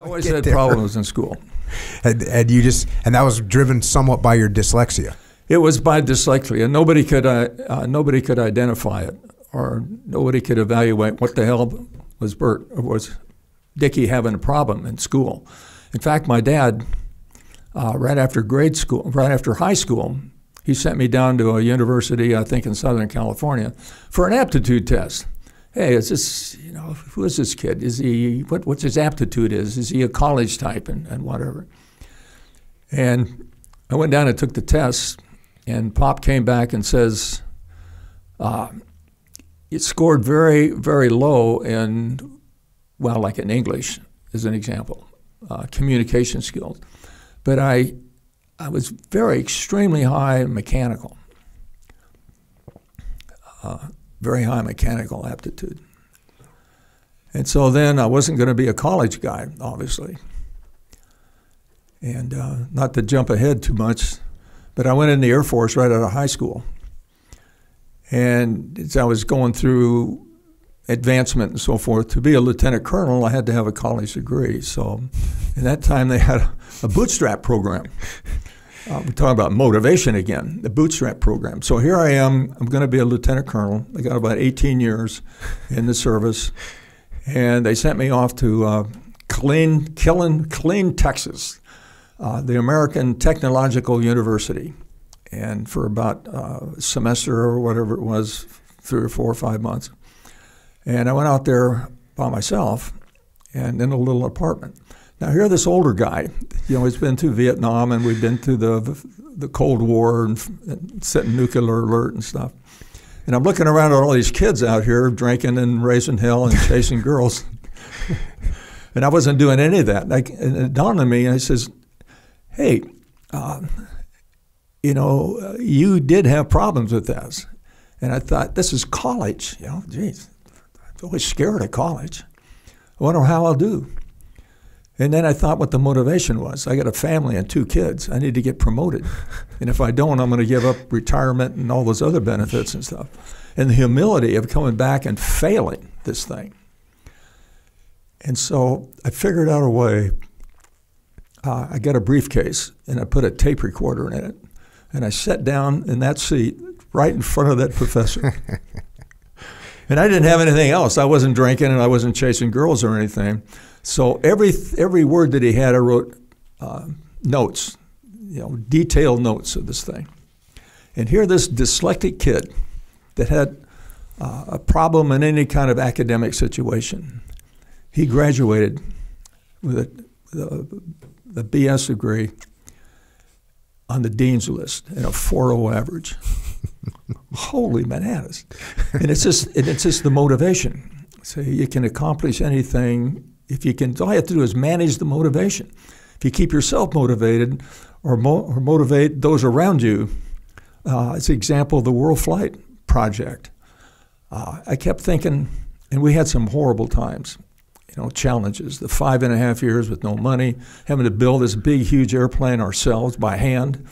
always had problems in school. And that was driven somewhat by your dyslexia. It was by dyslexia. Nobody could identify it, or nobody could evaluate what the hell was Bert or was Dickie having a problem in school. In fact, my dad, right after high school, he sent me down to a university, I think in Southern California, for an aptitude test. Hey, is this, who is this kid? Is he, what's his aptitude is? Is he a college type and whatever? And I went down and took the test, and Pop came back and says, it scored very, very low in, well, like in English, as an example, communication skills. But I was extremely high in mechanical, very high mechanical aptitude. And so then I wasn't going to be a college guy, obviously. And not to jump ahead too much, but I went in the Air Force right out of high school. And as I was going through advancement and so forth, to be a lieutenant colonel, I had to have a college degree. So at that time, they had a bootstrap program. We're talking about motivation again, the bootstrap program. So here I am. I'm going to be a lieutenant colonel. I got about 18 years in the service. And they sent me off to Killeen, Texas, the American Technological University. And for about a semester or whatever it was, 3 or 4 or 5 months. And I went out there by myself and in a little apartment. Now here this older guy, he's been through Vietnam and we've been through the Cold War and setting nuclear alert and stuff. And I'm looking around at all these kids out here drinking and raising hell and chasing girls. And I wasn't doing any of that. And it dawned on me, and I says, hey, you did have problems with this. And I thought, this is college. Geez, I'm always scared of college. I wonder how I'll do. And then I thought what the motivation was. I got a family and 2 kids. I need to get promoted. And if I don't, I'm going to give up retirement and all those other benefits and stuff. And the humility of coming back and failing this thing. And so I figured out a way. I got a briefcase, and I put a tape recorder in it. And I sat down in that seat right in front of that professor. And I didn't have anything else. I wasn't drinking, and I wasn't chasing girls or anything. So every word that he had, I wrote notes, detailed notes of this thing. And here this dyslexic kid that had a problem in any kind of academic situation, he graduated with a BS degree on the dean's list and a 4.0 average. Holy bananas. And it's just the motivation. So you can accomplish anything if you can. All you have to do is manage the motivation. If you keep yourself motivated or motivate those around you, it's an example of the World Flight Project. I kept thinking, and we had some horrible times, challenges, the 5.5 years with no money, having to build this big, huge airplane ourselves by hand.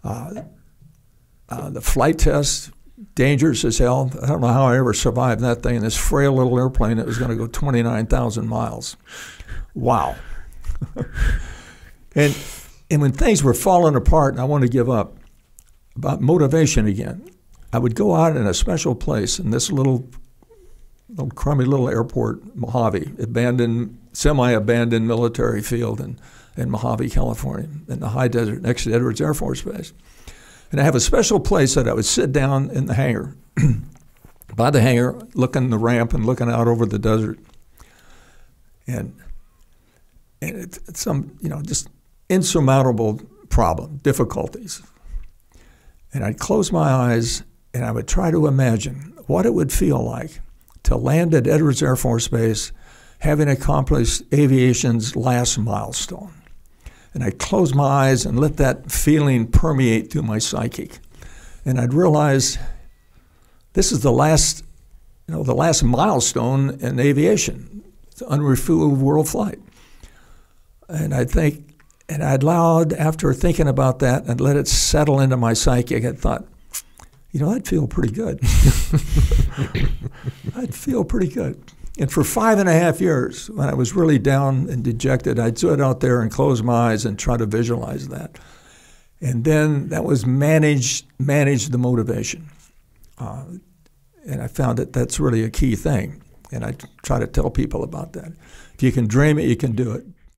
The flight test, dangerous as hell. I don't know how I ever survived that thing, this frail little airplane that was going to go 29,000 miles. Wow. And when things were falling apart and I wanted to give up, about motivation again, I would go out in a special place in this little crummy little airport, Mojave, semi-abandoned military field in Mojave, California, in the high desert next to Edwards Air Force Base. And I have a special place that I would sit down in the hangar, by the hangar, looking the ramp and looking out over the desert. And it's some, just insurmountable problem, difficulties. And I'd close my eyes and I would try to imagine what it would feel like to land at Edwards Air Force Base having accomplished aviation's last milestone. And I'd close my eyes and let that feeling permeate through my psyche. And I'd realize this is the last milestone in aviation, it's unrefueled world flight. And I'd think, and I'd allowed, after thinking about that and let it settle into my psyche, I thought, I'd feel pretty good. I'd feel pretty good. And for 5.5 years, when I was really down and dejected, I'd sit out there and close my eyes and try to visualize that. And then that was manage the motivation. And I found that that's really a key thing. And I try to tell people about that. If you can dream it, you can do it.